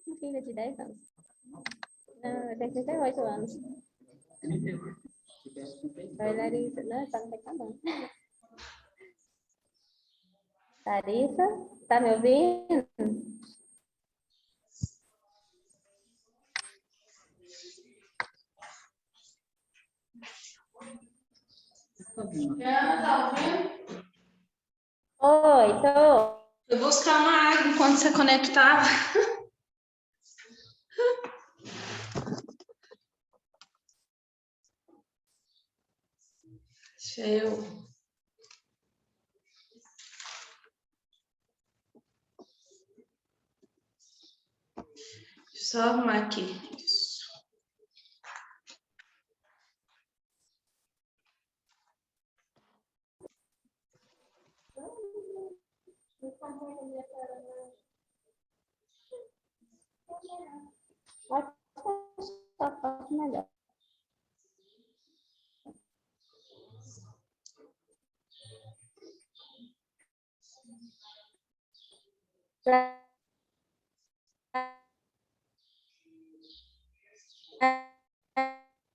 Uma filha de 10 anos. Não, tem 38 anos. Oi, Larissa. Não, só não tem acabando. Larissa, tá me ouvindo? Tá ouvindo? Oi, tô. Eu vou buscar uma água enquanto você conectava. Deixa eu... Deixa eu só arrumar aqui. Isso. Melhor.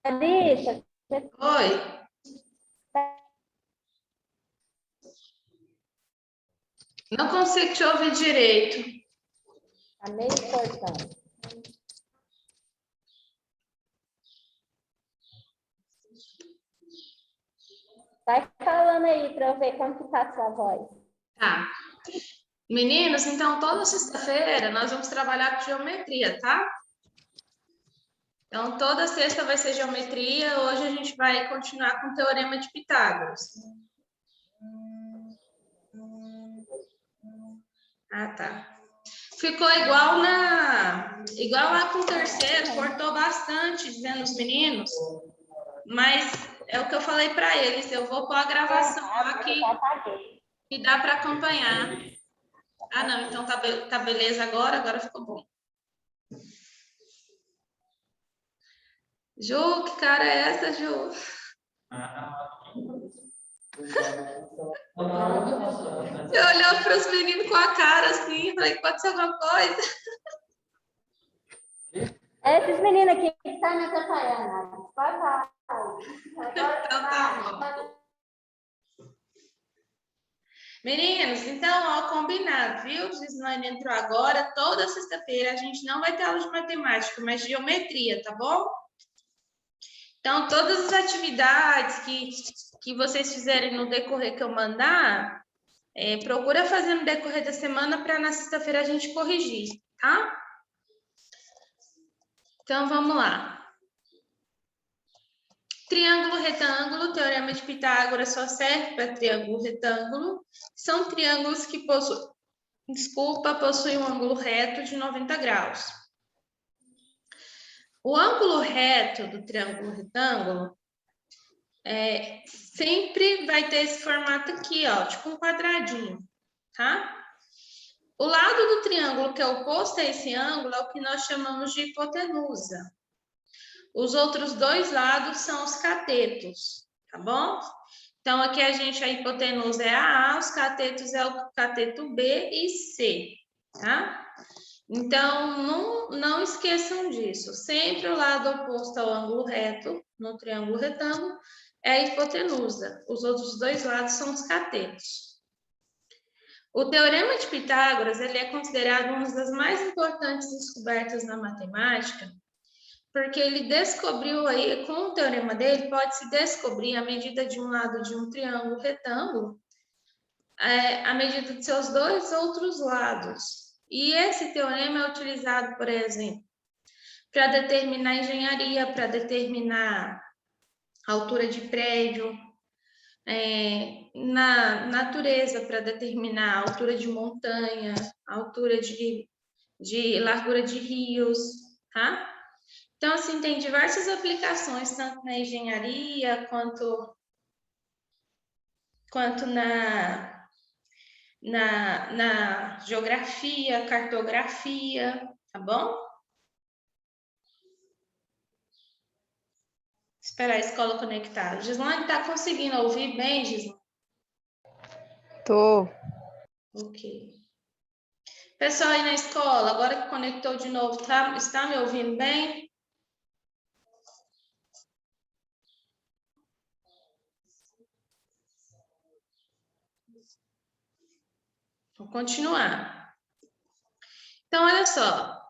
Larissa, Oi. Não consigo te ouvir direito. tá meio cortando. Vai falando aí para eu ver como que tá a sua voz. Tá. Meninos, então toda sexta-feira nós vamos trabalhar com geometria, tá? Então toda sexta vai ser geometria. Hoje a gente vai continuar com o teorema de Pitágoras. Ah, tá. Ficou igual lá com o terceiro, cortou bastante, dizendo os meninos. Mas é o que eu falei para eles, eu vou pôr a gravação aqui e dá para acompanhar. Ah, não, então tá beleza agora ficou bom. Ju, que cara é essa, Ju? Você olhou para os meninos com a cara assim, falei que pode ser alguma coisa. Esses meninos aqui que estão me atrapalhando. Vai, vai. Então tá bom. Meninos, então, ó, combinado, viu? Se não entrou agora, toda sexta-feira a gente não vai ter aula de matemática, mas de geometria, tá bom? Então, todas as atividades que vocês fizerem no decorrer que eu mandar, procura fazer no decorrer da semana para na sexta-feira a gente corrigir, tá? Então, vamos lá. Triângulo retângulo, teorema de Pitágoras só serve para triângulo retângulo. São triângulos que possuem um ângulo reto de 90 graus. O ângulo reto do triângulo retângulo sempre vai ter esse formato aqui, ó, tipo um quadradinho, tá? O lado do triângulo que é oposto a esse ângulo é o que nós chamamos de hipotenusa. Os outros dois lados são os catetos, tá bom? Então, aqui a hipotenusa é a A, os catetos é o cateto B e C, tá? Então, não esqueçam disso. Sempre o lado oposto ao ângulo reto, no triângulo retângulo, é a hipotenusa. Os outros dois lados são os catetos. O Teorema de Pitágoras ele é considerado uma das mais importantes descobertas na matemática, porque ele descobriu aí, com o teorema dele, pode-se descobrir a medida de um lado de um triângulo retângulo, a medida de seus dois outros lados. E esse teorema é utilizado, por exemplo, para determinar engenharia, para determinar altura de prédio, na natureza, para determinar a altura de montanha, a altura de largura de rios, tá? Então, assim, tem diversas aplicações, tanto na engenharia, quanto na geografia, cartografia, tá bom? Esperar a escola conectada. Gislane, tá conseguindo ouvir bem, Gislane? Tô. Ok. Pessoal aí na escola, agora que conectou de novo, está me ouvindo bem? Vou continuar. Então, olha só.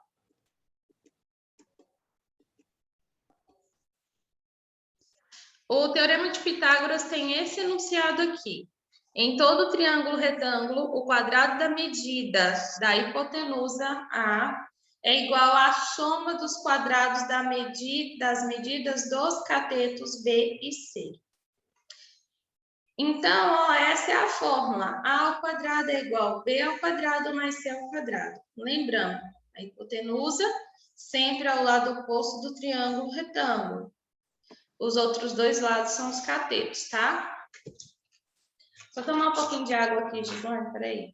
O Teorema de Pitágoras tem esse enunciado aqui. Em todo triângulo retângulo, o quadrado da medida da hipotenusa A é igual à soma dos quadrados das medidas dos catetos B e C. Então, ó, essa é a fórmula. A ao quadrado é igual a B ao quadrado mais C ao quadrado. Lembrando, a hipotenusa sempre ao lado oposto do triângulo retângulo. Os outros dois lados são os catetos, tá? Vou tomar um pouquinho de água aqui, Gislane, peraí.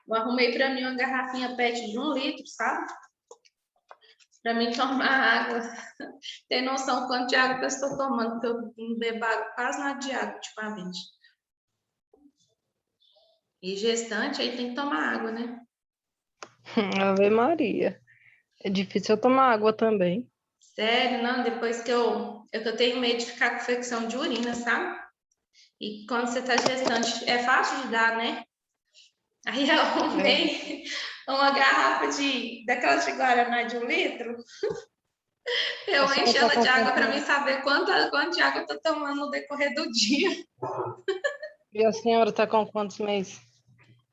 Eu arrumei para mim uma garrafinha PET de 1 litro, sabe? Para mim tomar água. Tem noção quanto de água que eu estou tomando, porque eu não bebo quase nada de água ultimamente. E gestante aí tem que tomar água, né? Ave Maria. É difícil eu tomar água também. Sério, não, depois que eu tenho medo de ficar com infecção de urina, sabe? E quando você tá gestante, é fácil de dar, né? Aí eu arrumei uma garrafa daquelas de Guaraná de 1 litro. Eu encho ela de água para mim saber quanto de água eu tô tomando no decorrer do dia. E a senhora tá com quantos meses?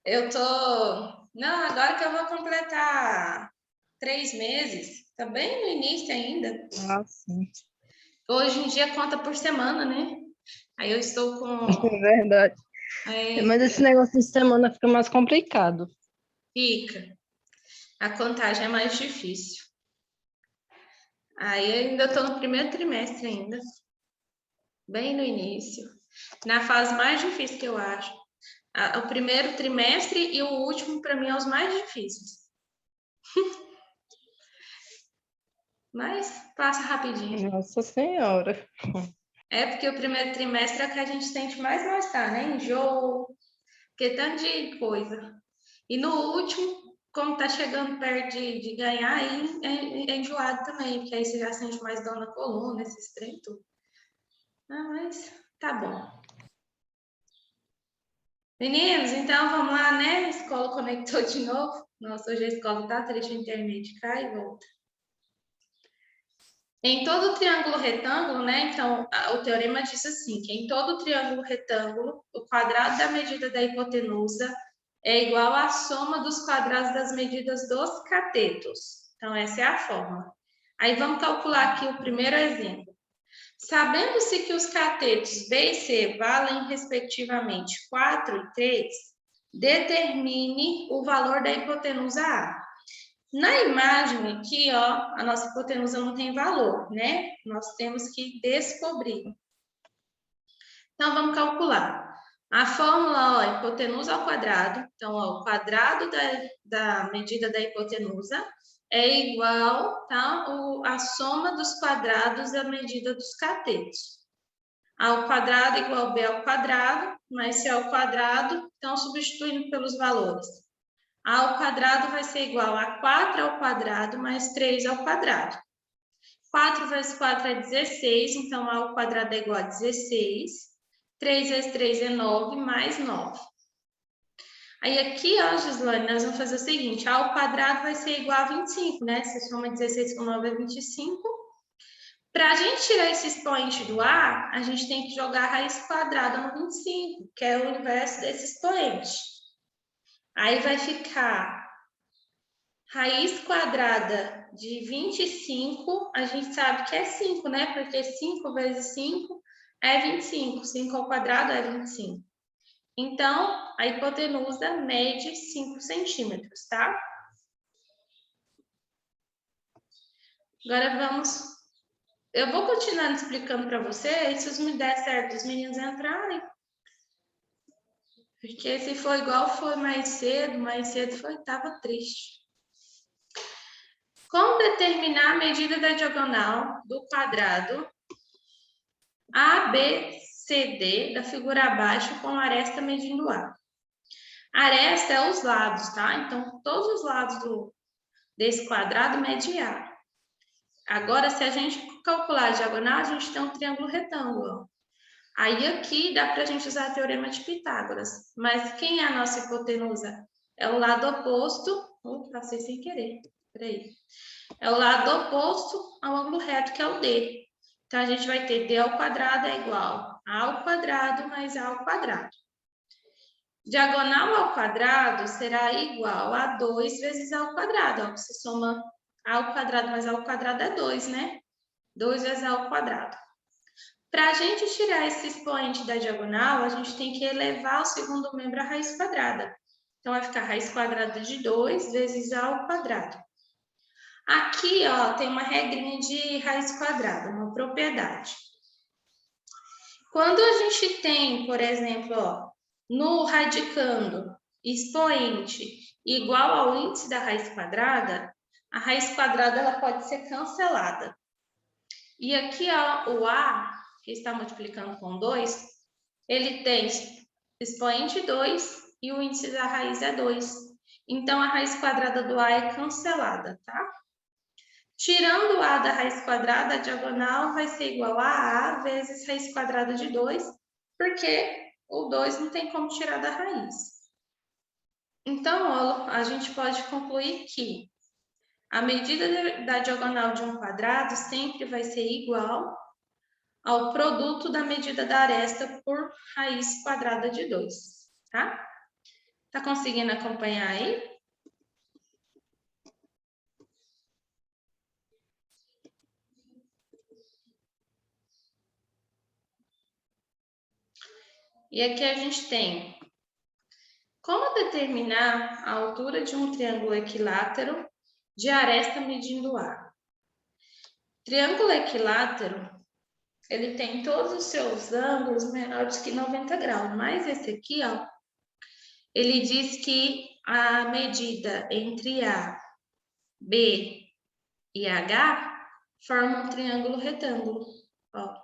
Eu tô... Não, agora que eu vou completar 3 meses. Tá bem no início ainda. Ah, sim. Hoje em dia conta por semana, né? Aí eu estou com... É verdade. Mas esse negócio de semana fica mais complicado. Fica. A contagem é mais difícil. Aí eu ainda estou no primeiro trimestre ainda. Bem no início. Na fase mais difícil que eu acho. O primeiro trimestre e o último, para mim, é os mais difíceis. Mas passa rapidinho. Nossa Senhora. É porque o primeiro trimestre é o que a gente sente mais mal-estar, né? Enjoo, porque tanto de coisa. E no último, como tá chegando perto de ganhar, aí é enjoado também, porque aí você já sente mais dor na coluna, esse trem tudo. Ah, mas tá bom. Meninos, então vamos lá, né? A escola conectou de novo. Nossa, hoje a escola tá triste, a internet cai e volta. Em todo triângulo retângulo, né? Então, o teorema diz assim, que em todo triângulo retângulo, o quadrado da medida da hipotenusa é igual à soma dos quadrados das medidas dos catetos. Então, essa é a fórmula. Aí, vamos calcular aqui o primeiro exemplo. Sabendo-se que os catetos B e C valem, respectivamente, 4 e 3, determine o valor da hipotenusa A. Na imagem aqui, ó, a nossa hipotenusa não tem valor, né? Nós temos que descobrir. Então, vamos calcular. A fórmula, ó, hipotenusa ao quadrado. Então, ó, o quadrado da medida da hipotenusa é igual, tá? A soma dos quadrados da medida dos catetos. A ao quadrado é igual a b ao quadrado, mais c ao quadrado, então substituindo pelos valores. A ao quadrado vai ser igual a 4 ao quadrado mais 3 ao quadrado. 4 vezes 4 é 16, então a ao quadrado é igual a 16. 3 vezes 3 é 9, mais 9. Aí aqui, ó, Gislaine, nós vamos fazer o seguinte, a ao quadrado vai ser igual a 25, né? Se soma 16 com 9 é 25. Para a gente tirar esse expoente do A, a gente tem que jogar a raiz quadrada no 25, que é o inverso desse expoente. Aí vai ficar raiz quadrada de 25, a gente sabe que é 5, né? Porque 5 vezes 5 é 25, 5 ao quadrado é 25. Então, a hipotenusa mede 5 centímetros, tá? Agora vamos... Eu vou continuar explicando para vocês, se me der certo os meninos entrarem. Porque se for igual foi mais cedo estava triste. Como determinar a medida da diagonal do quadrado ABCD da figura abaixo com aresta medindo A? Aresta é os lados, tá? Então, todos os lados desse quadrado mede A. Agora, se a gente calcular a diagonal, a gente tem um triângulo retângulo. Aí aqui dá para a gente usar o teorema de Pitágoras. Mas quem é a nossa hipotenusa? É o lado oposto. Passei sem querer. Peraí. É o lado oposto ao ângulo reto, que é o D. Então, a gente vai ter D ao quadrado é igual a ao quadrado mais A ao quadrado. Diagonal ao quadrado será igual a 2 vezes A ao quadrado. Ó, você soma A ao quadrado mais A ao quadrado é 2, né? 2 vezes A ao quadrado. Para a gente tirar esse expoente da diagonal, a gente tem que elevar o segundo membro à raiz quadrada. Então, vai ficar raiz quadrada de 2 vezes A ao quadrado. Aqui, ó, tem uma regrinha de raiz quadrada, uma propriedade. Quando a gente tem, por exemplo, ó, no radicando expoente igual ao índice da raiz quadrada, a raiz quadrada ela pode ser cancelada. E aqui, ó, o A, que está multiplicando com 2, ele tem expoente 2 e o índice da raiz é 2. Então, a raiz quadrada do A é cancelada, tá? Tirando o A da raiz quadrada, a diagonal vai ser igual a vezes raiz quadrada de 2, porque o 2 não tem como tirar da raiz. Então, ó, a gente pode concluir que a medida da diagonal de um quadrado sempre vai ser igual ao produto da medida da aresta por raiz quadrada de 2, tá? Tá conseguindo acompanhar aí? E aqui a gente tem como determinar a altura de um triângulo equilátero de aresta medindo A. Triângulo equilátero, ele tem todos os seus ângulos menores que 90 graus, mas esse aqui, ó, ele diz que a medida entre A, B e H forma um triângulo retângulo, ó,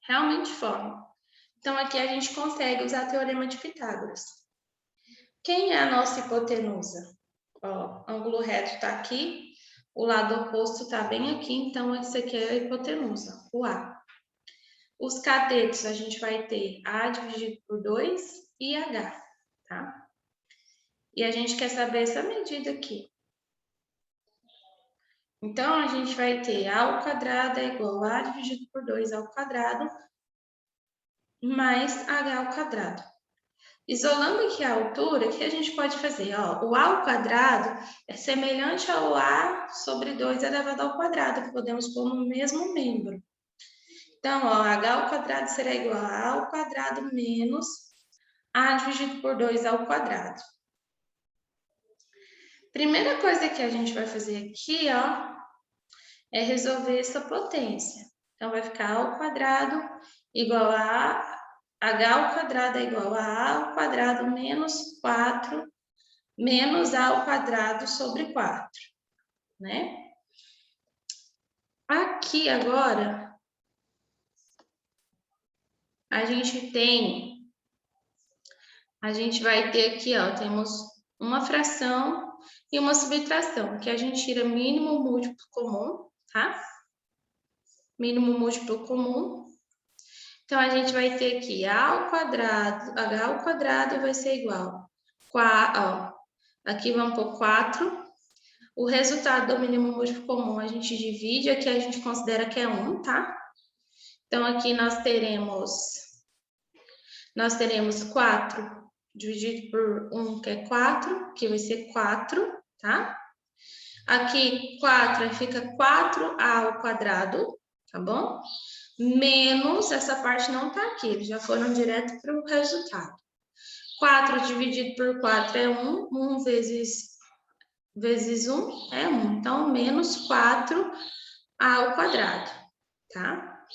realmente forma. Então, aqui a gente consegue usar o teorema de Pitágoras. Quem é a nossa hipotenusa? Ó, ângulo reto está aqui, o lado oposto está bem aqui, então esse aqui é a hipotenusa, o A. Os catetos a gente vai ter A dividido por 2 e H, tá? E a gente quer saber essa medida aqui. Então, a gente vai ter A ao quadrado é igual a dividido por 2 ao quadrado, mais H ao quadrado. Isolando aqui a altura, o que a gente pode fazer? Ó, o A ao quadrado é semelhante ao A sobre 2 elevado ao quadrado, que podemos pôr no mesmo membro. Então, ó, H ao quadrado será igual a A ao quadrado menos A dividido por 2 ao quadrado. Primeira coisa que a gente vai fazer aqui, ó, é resolver essa potência. Então, vai ficar A ao quadrado igual a H ao quadrado é igual a A ao quadrado menos 4 menos A ao quadrado sobre 4, né? Aqui agora, a gente vai ter aqui, ó, temos uma fração e uma subtração, que a gente tira mínimo múltiplo comum, tá? Mínimo múltiplo comum. Então, a gente vai ter aqui A ao quadrado, H ao quadrado vai ser igual a, ó, aqui vamos por 4. O resultado do mínimo múltiplo comum a gente divide, aqui a gente considera que é 1, tá? Então, aqui nós teremos 4 dividido por 1, que é 4, que vai ser 4, tá? Aqui, 4 fica 4A ao quadrado, tá bom? Menos, essa parte não tá aqui, eles já foram direto para o resultado. 4 dividido por 4 é 1, 1 vezes 1 é 1. Então, menos 4A ao quadrado, tá?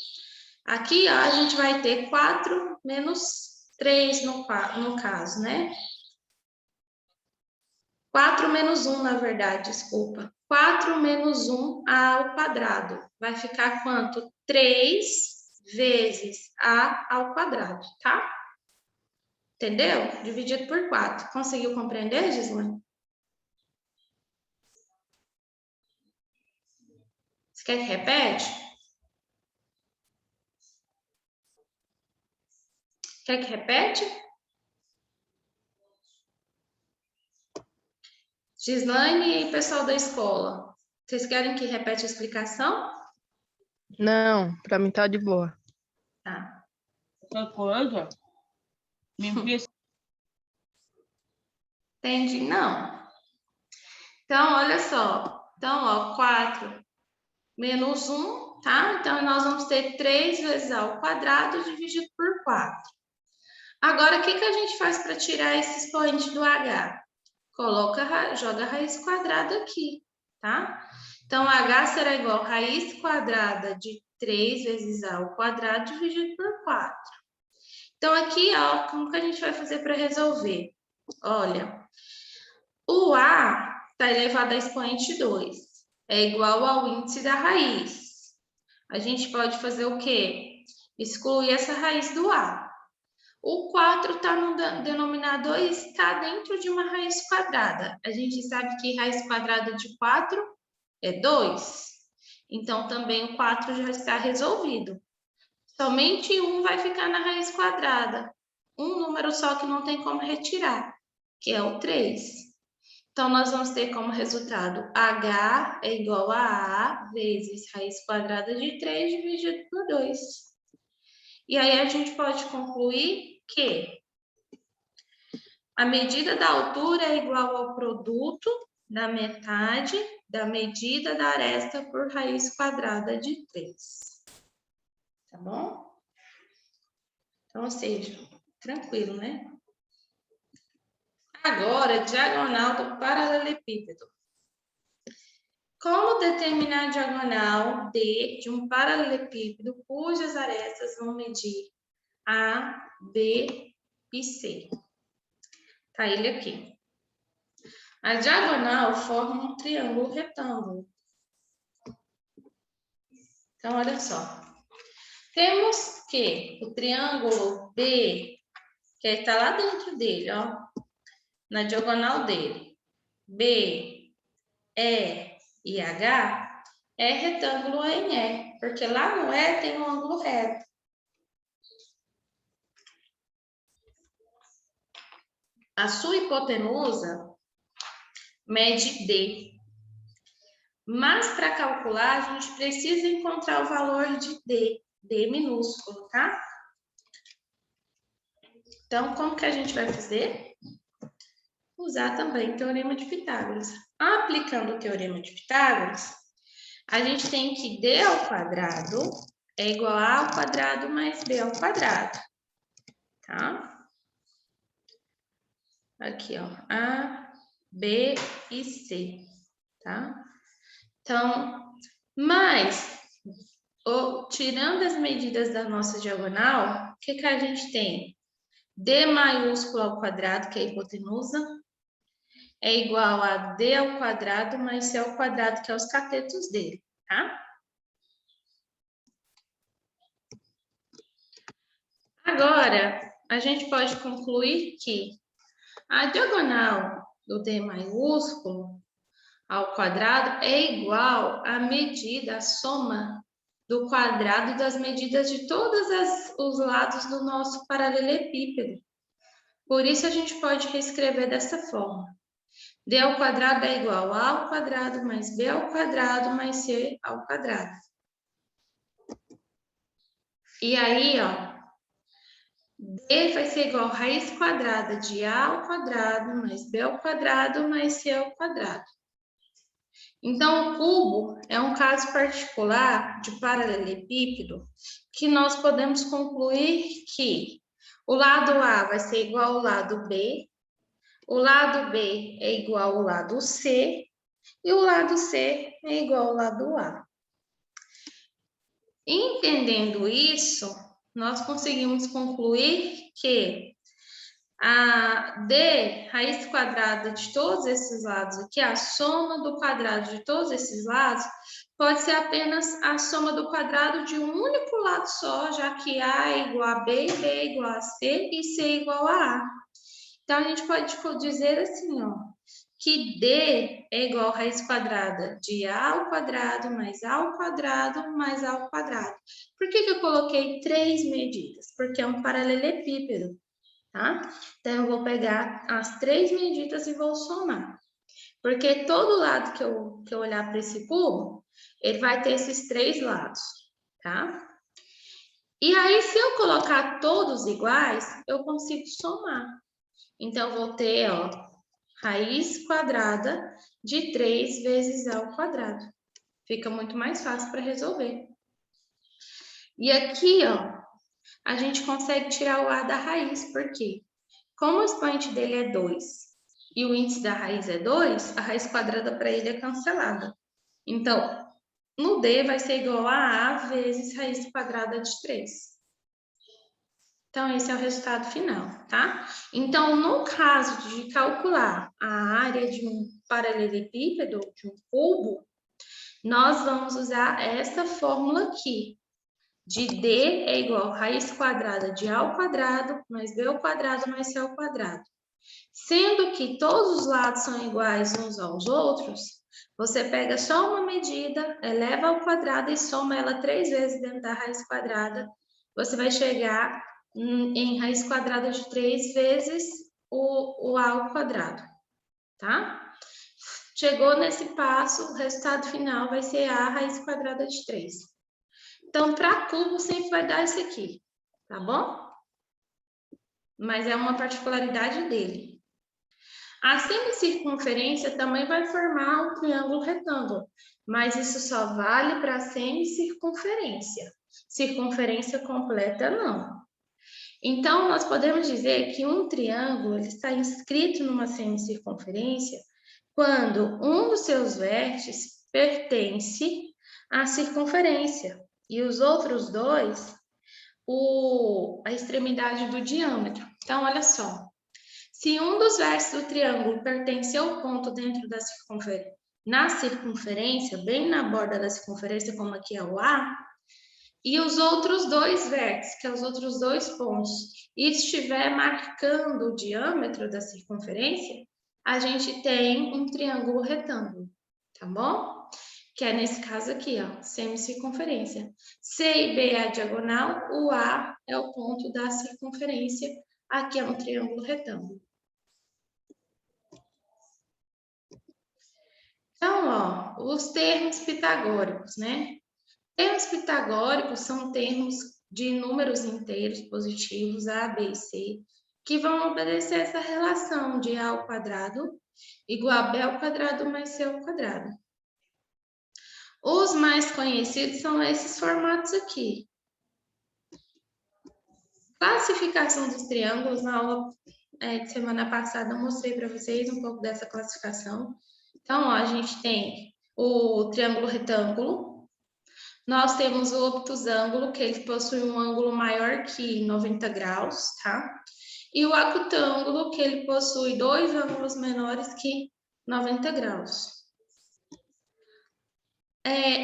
Aqui, ó, a gente vai ter 4 menos 3 no caso, né? 4 menos 1, na verdade, desculpa. 4 menos 1A ao quadrado. Vai ficar quanto? 3 vezes A ao quadrado, tá? Entendeu? Dividido por 4. Conseguiu compreender, Gislaine? Você quer que repete? Quer que repete? Gislaine e pessoal da escola, vocês querem que repete a explicação? Não, para mim tá de boa. Tá. Outra coisa, me envia. Entendi, não. Então, olha só. Então, ó, 4 menos 1, tá? Então, nós vamos ter 3 vezes A ao quadrado dividido por 4. Agora, o que a gente faz para tirar esse expoente do H? Joga a raiz quadrada aqui, tá? Então, H será igual a raiz quadrada de 3 vezes A ao quadrado dividido por 4. Então, aqui, ó, como que a gente vai fazer para resolver? Olha, o A está elevado a expoente 2. É igual ao índice da raiz. A gente pode fazer o quê? Excluir essa raiz do A. O 4 está no denominador e está dentro de uma raiz quadrada. A gente sabe que raiz quadrada de 4 é 2. Então, também o 4 já está resolvido. Somente 1 vai ficar na raiz quadrada. Um número só que não tem como retirar, que é o 3. Então, nós vamos ter como resultado H é igual a A vezes raiz quadrada de 3 dividido por 2. E aí, a gente pode concluir que a medida da altura é igual ao produto da metade da medida da aresta por raiz quadrada de 3. Tá bom? Então, ou seja, tranquilo, né? Agora, diagonal do paralelepípedo. Como determinar a diagonal D de um paralelepípedo cujas arestas vão medir A, B e C? Tá ele aqui. A diagonal forma um triângulo retângulo. Então, olha só. Temos que o triângulo B, que está lá dentro dele, ó, na diagonal dele, B, E e H, é retângulo em E, porque lá no E tem um ângulo reto. A sua hipotenusa mede D. Mas para calcular, a gente precisa encontrar o valor de D minúsculo, tá? Então, como que a gente vai fazer? Usar também o Teorema de Pitágoras. Aplicando o Teorema de Pitágoras, a gente tem que D ao quadrado é igual a A ao quadrado mais B ao quadrado, tá? Aqui, ó, A B e C, tá? Então, mas, tirando as medidas da nossa diagonal, o que que a gente tem? D maiúsculo ao quadrado, que é a hipotenusa, é igual a D ao quadrado mais C ao quadrado, que é os catetos dele, tá? Agora, a gente pode concluir que a diagonal do D maiúsculo ao quadrado é igual à medida, a soma do quadrado das medidas de todos os lados do nosso paralelepípedo. Por isso, a gente pode reescrever dessa forma. D ao quadrado é igual a ao quadrado mais B ao quadrado mais C ao quadrado. E aí, ó, D vai ser igual a raiz quadrada de A ao quadrado mais B ao quadrado mais C ao quadrado. Então, o cubo é um caso particular de paralelepípedo que nós podemos concluir que o lado A vai ser igual ao lado B, o lado B é igual ao lado C e o lado C é igual ao lado A. Entendendo isso, nós conseguimos concluir que a D, raiz quadrada de todos esses lados aqui, a soma do quadrado de todos esses lados, pode ser apenas a soma do quadrado de um único lado só, já que A é igual a B, B é igual a C e C é igual a A. Então, a gente pode dizer assim, ó, que D é igual a raiz quadrada de A ao quadrado mais A ao quadrado mais A ao quadrado. Por que eu coloquei 3 medidas? Porque é um paralelepípedo, tá? Então, eu vou pegar as 3 medidas e vou somar. Porque todo lado que eu olhar para esse cubo, ele vai ter esses 3 lados, tá? E aí, se eu colocar todos iguais, eu consigo somar. Então, eu vou ter, ó, raiz quadrada de 3 vezes A ao quadrado. Fica muito mais fácil para resolver. E aqui, ó, a gente consegue tirar o A da raiz, por quê? Como o expoente dele é 2 e o índice da raiz é 2, a raiz quadrada para ele é cancelada. Então, no D vai ser igual a A vezes raiz quadrada de 3. Então, esse é o resultado final, tá? Então, no caso de calcular a área de um paralelepípedo, de um cubo, nós vamos usar essa fórmula aqui. De D é igual a raiz quadrada de A ao quadrado, mais B ao quadrado, mais C ao quadrado. Sendo que todos os lados são iguais uns aos outros, você pega só uma medida, eleva ao quadrado e soma ela 3 vezes dentro da raiz quadrada. Você vai chegar em raiz quadrada de 3 vezes o A ao quadrado, tá? Chegou nesse passo, o resultado final vai ser A raiz quadrada de 3. Então, para cubo, sempre vai dar esse aqui, tá bom? Mas é uma particularidade dele. A semicircunferência também vai formar um triângulo retângulo, mas isso só vale para semicircunferência. Circunferência completa, não. Então, nós podemos dizer que um triângulo ele está inscrito numa semicircunferência quando um dos seus vértices pertence à circunferência e os outros dois, a extremidade do diâmetro. Então, olha só. Se um dos vértices do triângulo pertence ao ponto dentro da circunferência, na circunferência, bem na borda da circunferência, como aqui é o A, e os outros dois vértices, que são os outros dois pontos, e estiver marcando o diâmetro da circunferência, a gente tem um triângulo retângulo, tá bom? Que é nesse caso aqui, ó, semicircunferência. C e B é a diagonal, o A é o ponto da circunferência, aqui é um triângulo retângulo. Então, ó, os termos pitagóricos, né? Termos pitagóricos são termos de números inteiros positivos, A, B e C, que vão obedecer essa relação de A ao quadrado igual a B ao quadrado mais C ao quadrado. Os mais conhecidos são esses formatos aqui. Classificação dos triângulos, na aula de semana passada eu mostrei para vocês um pouco dessa classificação. Então, ó, a gente tem o triângulo retângulo, nós temos o obtusângulo, que ele possui um ângulo maior que 90 graus, tá? E o acutângulo, que ele possui dois ângulos menores que 90 graus.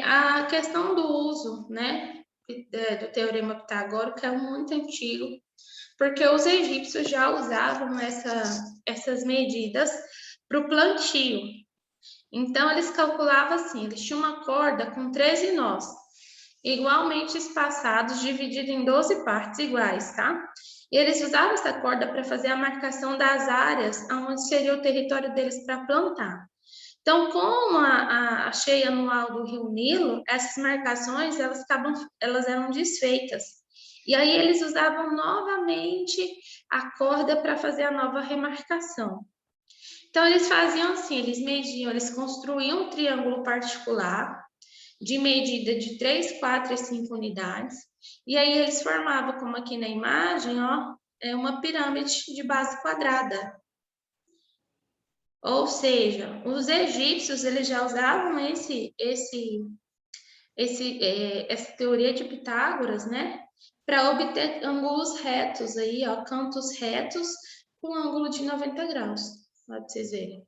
A questão do uso, né, do teorema pitagórico é muito antigo, porque os egípcios já usavam essas medidas para o plantio. Então, eles calculavam assim, eles tinham uma corda com 13 nós, igualmente espaçados, divididos em 12 partes iguais, tá? E eles usavam essa corda para fazer a marcação das áreas onde seria o território deles para plantar. Então, com a cheia anual do Rio Nilo, essas marcações, elas eram desfeitas. E aí eles usavam novamente a corda para fazer a nova remarcação. Então, eles faziam assim, eles construíam um triângulo particular de medida de 3, 4 e 5 unidades, e aí eles formavam, como aqui na imagem, ó, uma pirâmide de base quadrada. Ou seja, os egípcios eles já usavam essa teoria de Pitágoras, né, para obter ângulos retos aí, ó, cantos retos com ângulo de 90 graus. Lá para vocês verem.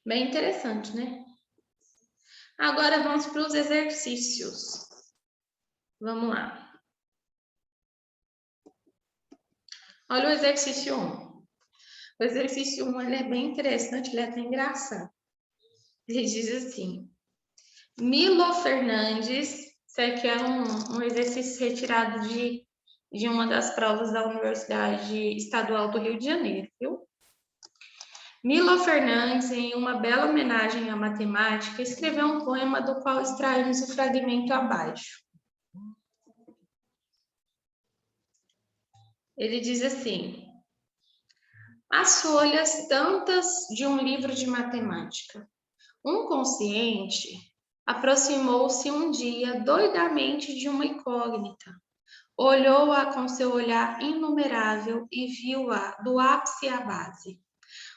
Bem interessante, né? Agora vamos para os exercícios. Vamos lá. Olha o exercício 1. O exercício 1 ele é bem interessante, ele é até engraçado. Ele diz assim: Milo Fernandes, isso aqui é um exercício retirado de uma das provas da Universidade Estadual do Rio de Janeiro, viu? Milo Fernandes, em uma bela homenagem à matemática, escreveu um poema do qual extraímos o fragmento abaixo. Ele diz assim: as folhas tantas de um livro de matemática. Um consciente aproximou-se um dia doidamente de uma incógnita. Olhou-a com seu olhar inumerável e viu-a do ápice à base.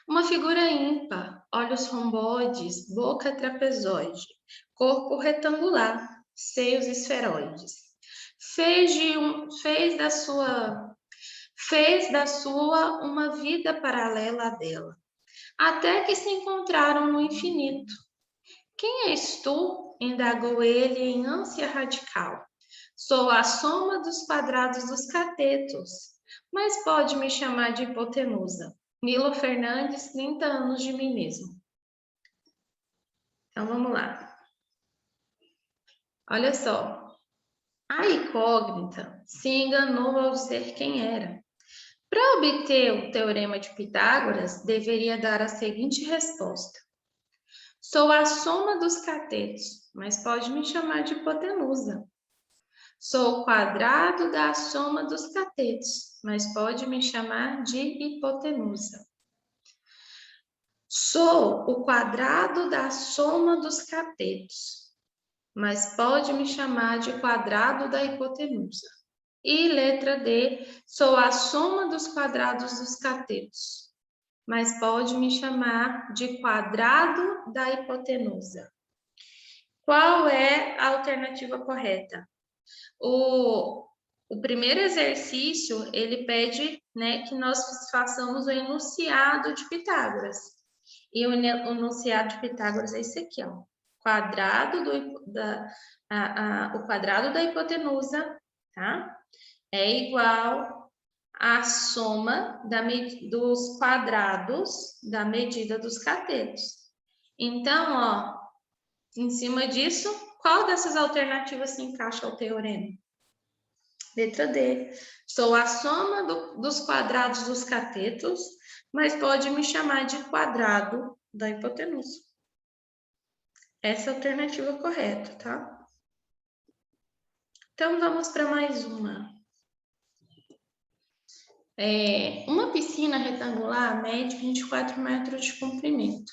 Uma figura ímpar, olhos romboides, boca trapezoide, corpo retangular, seios esferoides. Fez da sua uma vida paralela à dela, até que se encontraram no infinito. Quem és tu? Indagou ele em ânsia radical. Sou a soma dos quadrados dos catetos, mas pode me chamar de hipotenusa. Milo Fernandes, 30 anos de mim mesmo. Então, vamos lá. Olha só. A incógnita se enganou ao dizer quem era. Para obter o teorema de Pitágoras, deveria dar a seguinte resposta. Sou a soma dos catetos, mas pode me chamar de hipotenusa. Sou o quadrado da soma dos catetos, mas pode me chamar de hipotenusa. Sou o quadrado da soma dos catetos, mas pode me chamar de quadrado da hipotenusa. E letra D, sou a soma dos quadrados dos catetos, mas pode me chamar de quadrado da hipotenusa. Qual é a alternativa correta? O primeiro exercício, ele pede, né, que nós façamos o enunciado de Pitágoras. E o enunciado de Pitágoras é esse aqui, ó. O quadrado da hipotenusa, tá? É igual à soma dos quadrados da medida dos catetos. Então, ó, em cima disso, qual dessas alternativas se encaixa ao teorema? Letra D. Sou a soma dos quadrados dos catetos, mas pode me chamar de quadrado da hipotenusa. Essa é a alternativa correta, tá? Então, vamos para mais uma. Uma piscina retangular mede 24 metros de comprimento,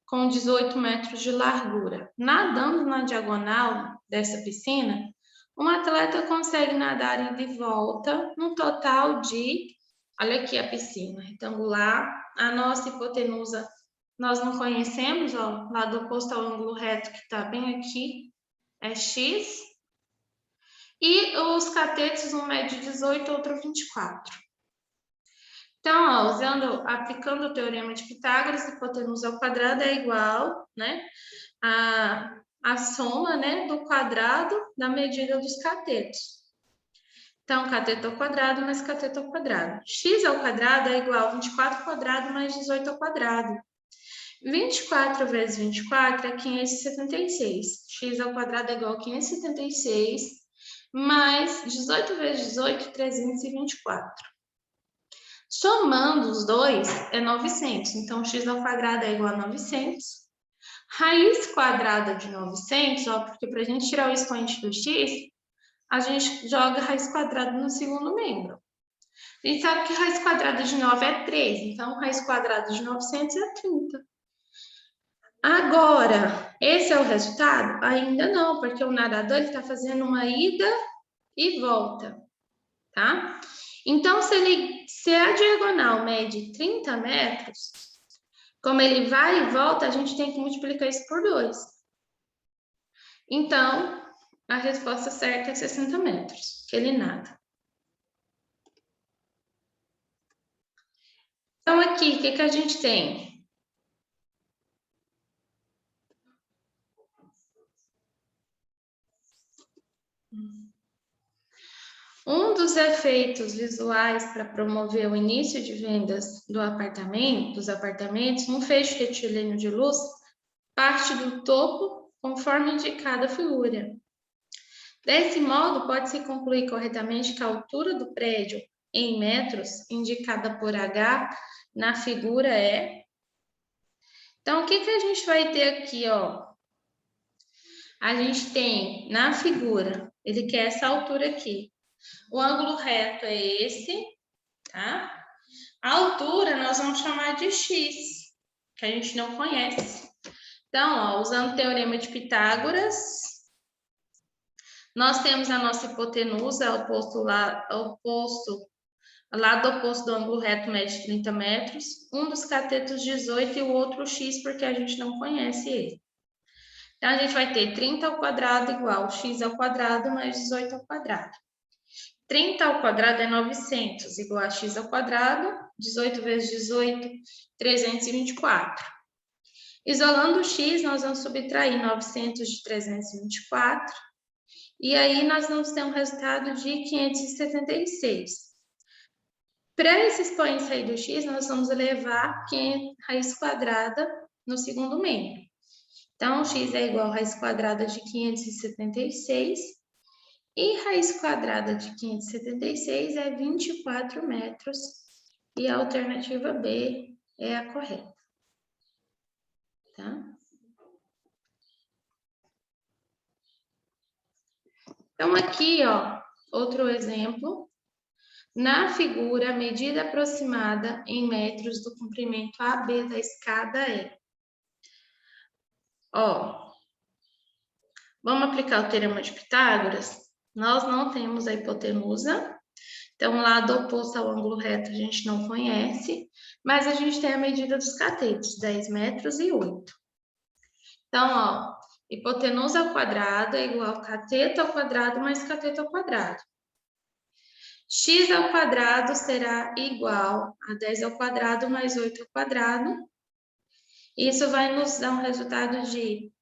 com 18 metros de largura. Nadando na diagonal dessa piscina, um atleta consegue nadar ida e volta, num total de Olha aqui a piscina retangular. A nossa hipotenusa nós não conhecemos, ó, lado oposto ao ângulo reto que está bem aqui, é x. E os catetos, um mede 18, outro 24. Então, ó, aplicando o teorema de Pitágoras, hipotenusa ao quadrado é igual, né, a soma, né, do quadrado da medida dos catetos. Então, cateto ao quadrado mais cateto ao quadrado. X ao quadrado é igual a 24 ao quadrado mais 18 ao quadrado. 24 vezes 24 é 576. X ao quadrado é igual a 576, mais 18 vezes 18, 324. Somando os dois, é 900. Então, x ao quadrado é igual a 900. Raiz quadrada de 900, ó, porque para a gente tirar o expoente do x, a gente joga raiz quadrada no segundo membro. A gente sabe que raiz quadrada de 9 é 3, então raiz quadrada de 900 é 30. Agora, esse é o resultado? Ainda não, porque o nadador está fazendo uma ida e volta, tá? Então, se a diagonal mede 30 metros, como ele vai e volta, a gente tem que multiplicar isso por 2. Então, a resposta certa é 60 metros, que ele nada. Então, aqui, o que a gente tem? Um dos efeitos visuais para promover o início de vendas dos apartamentos, um feixe retilíneo de luz parte do topo conforme indicada a figura. Desse modo, pode-se concluir corretamente que a altura do prédio em metros, indicada por H na figura é... Então, o que a gente vai ter aqui, ó? A gente tem na figura, ele quer essa altura aqui. O ângulo reto é esse, tá? A altura nós vamos chamar de x, que a gente não conhece. Então, ó, usando o teorema de Pitágoras, nós temos a nossa hipotenusa, lado oposto do ângulo reto mede 30 metros, um dos catetos 18 e o outro x, porque a gente não conhece ele. Então, a gente vai ter 30 ao quadrado igual x ao quadrado mais 18 ao quadrado. 30 ao quadrado é 900, igual a x ao quadrado, 18 vezes 18, 324. Isolando o x, nós vamos subtrair 900 de 324, e aí nós vamos ter um resultado de 576. Para esse expoente sair do x, nós vamos elevar raiz quadrada no segundo membro. Então, x é igual a raiz quadrada de 576, e raiz quadrada de 576 é 24 metros, e a alternativa B é a correta. Tá? Então, aqui, ó, outro exemplo. Na figura, a medida aproximada em metros do comprimento AB da escada é... Ó, vamos aplicar o teorema de Pitágoras? Nós não temos a hipotenusa, então, o lado oposto ao ângulo reto a gente não conhece, mas a gente tem a medida dos catetos, 10 metros e 8. Então, ó, hipotenusa ao quadrado é igual a cateto ao quadrado mais cateto ao quadrado. X ao quadrado será igual a 10 ao quadrado mais 8 ao quadrado. Isso vai nos dar um resultado de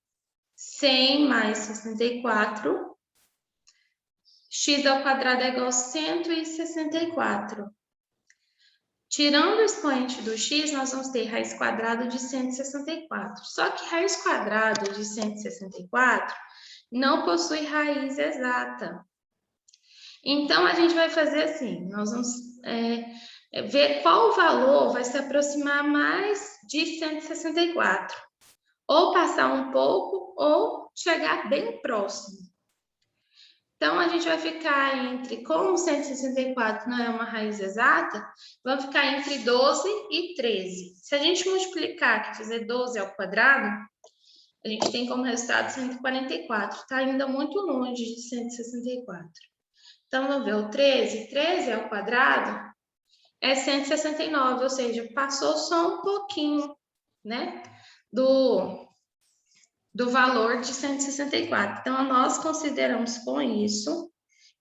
100 mais 64. X ao quadrado é igual a 164. Tirando o expoente do x, nós vamos ter raiz quadrada de 164. Só que raiz quadrada de 164 não possui raiz exata. Então, a gente vai fazer assim, nós vamos ver qual valor vai se aproximar mais de 164. Ou passar um pouco, ou chegar bem próximo. Então, a gente vai ficar entre, como 164 não é uma raiz exata, vamos ficar entre 12 e 13. Se a gente multiplicar, quer dizer, 12 ao quadrado, a gente tem como resultado 144. Está ainda muito longe de 164. Então, vamos ver o 13. 13 ao quadrado é 169, ou seja, passou só um pouquinho, né, do valor de 164. Então, nós consideramos com isso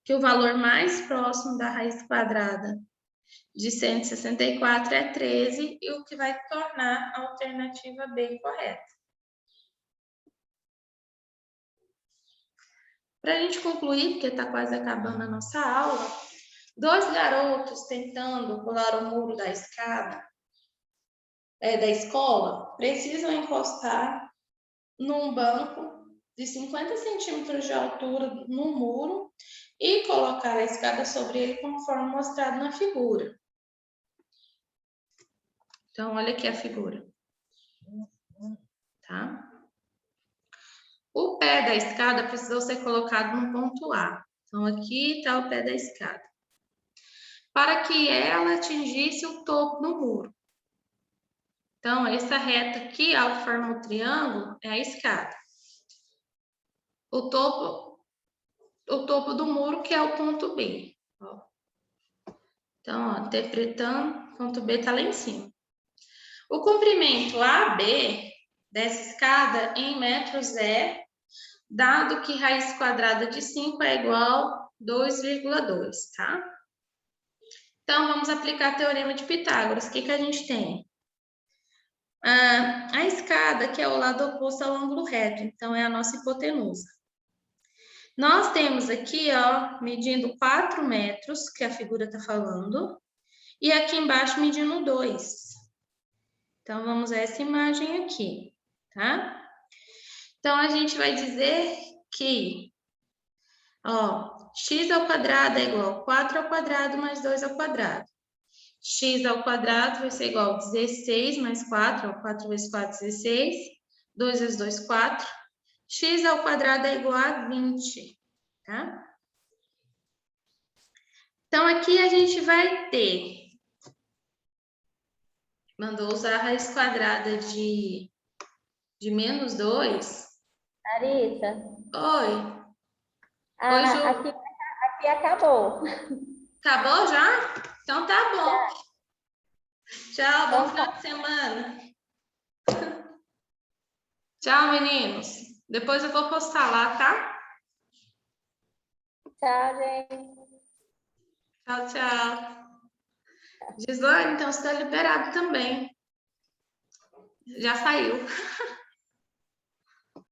que o valor mais próximo da raiz quadrada de 164 é 13, e o que vai tornar a alternativa B correta. Para a gente concluir, porque está quase acabando a nossa aula, 2 garotos tentando pular o muro da escada, da escola, precisam encostar num banco de 50 centímetros de altura no muro e colocar a escada sobre ele conforme mostrado na figura. Então, olha aqui a figura. Tá? O pé da escada precisou ser colocado no ponto A. Então, aqui está o pé da escada. Para que ela atingisse o topo do muro. Então, essa reta aqui, ao formar o triângulo, é a escada. O topo do muro, que é o ponto B. Ó. Então, ó, interpretando, o ponto B está lá em cima. O comprimento AB dessa escada em metros é, dado que raiz quadrada de 5 é igual a 2,2, tá? Então, vamos aplicar o teorema de Pitágoras. O que a gente tem? A escada, que é o lado oposto ao ângulo reto, então é a nossa hipotenusa. Nós temos aqui, ó, medindo 4 metros, que a figura está falando, e aqui embaixo medindo 2. Então, vamos a essa imagem aqui, tá? Então, a gente vai dizer que, ó, x ao quadrado é igual a 4 ao quadrado mais 2 ao quadrado. X ao quadrado vai ser igual a 16 mais 4, ó, 4 vezes 4, 16. 2 vezes 2, 4. X ao quadrado é igual a 20, tá? Então, aqui a gente vai ter... Mandou usar a raiz quadrada de menos 2. Larissa, Oi. Oi, Ju. aqui acabou. Acabou já? Então tá bom. Tchau, bom final de semana. Tchau, meninos. Depois eu vou postar lá, tá? Tchau, gente. Tchau, tchau. Gislane, então você está liberado também. Já saiu.